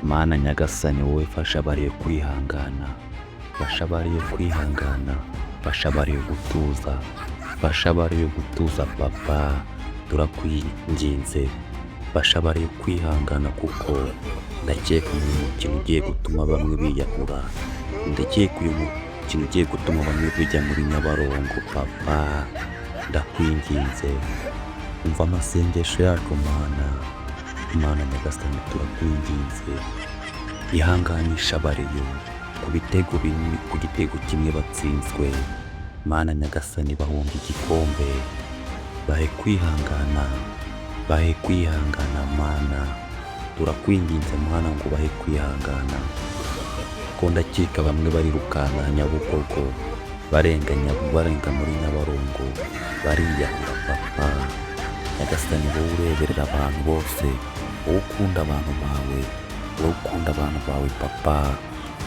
Mana nyagasani wowe fasha abariye kwihangana, fasha abariye kwihangana, fasha abariye gutuza, fasha abariye gutuza papa, turakwinginze, fasha abariye kwihangana kuko ndakeka uyu mukino ugiye gutuma bamwe biyahura, ndakeka uyu mukino ugiye gutuma bamwe bijya muri Nyabarongo papa, ndakwinginze umva amasengesho yacu Mana nyagasani turakwinginze, ihanganisha abariyo ku bitego binini, ku gitego kimwe batsinzwe, Mana nyagasani bahunga igikombe, bahe kwihangana, bahe kwihangana Mana, turakwinginze Mana ngo bahe kwihangana, ko ndakeka bamwe barirukanka Nyabugogo barenga muri Nyabarongo bariyahura papa, nyagasani wowe ureberera abantu bose, wowe ukunda abantu bawe, wowe ukunda abantu bawe papa,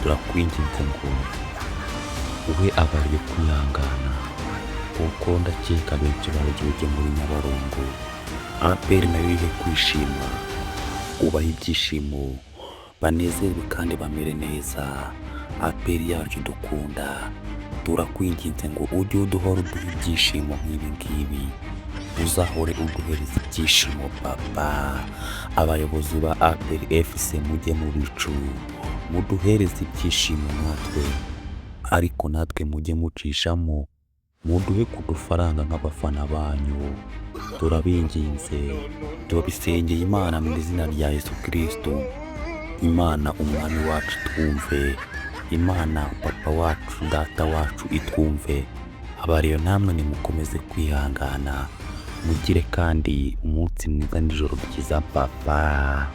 turakwinginze ngo uhe abariye kwihangana kuko ndakeka benshi baragiye muri Nyabarongo, APR nayo ihe kwishima, ubahe ibyishimo banezerwe kandi bamere neza, APR yacu dukunda, turakwinginze ngo ujye uduhora uduha ibyishimo nk'ibi ngibi, uzahore uduhereza ibyishimo papa, abayobozi ba APR FC mujye mu bicu muduhereze ibyishimo natwe, ariko natwe mujye mucishamo muduhe ku dufaranga nk'abafana banyu, turabinginze, tubisengeye Imana mu izina rya Yesu Kristo, Imana umwami wacu twumve, Imana papa wacu data wacu itwumve, abariyo namwe nimukomeze kwihangana, mugire kandi umunsi mwiza n'ijoro ryiza papa.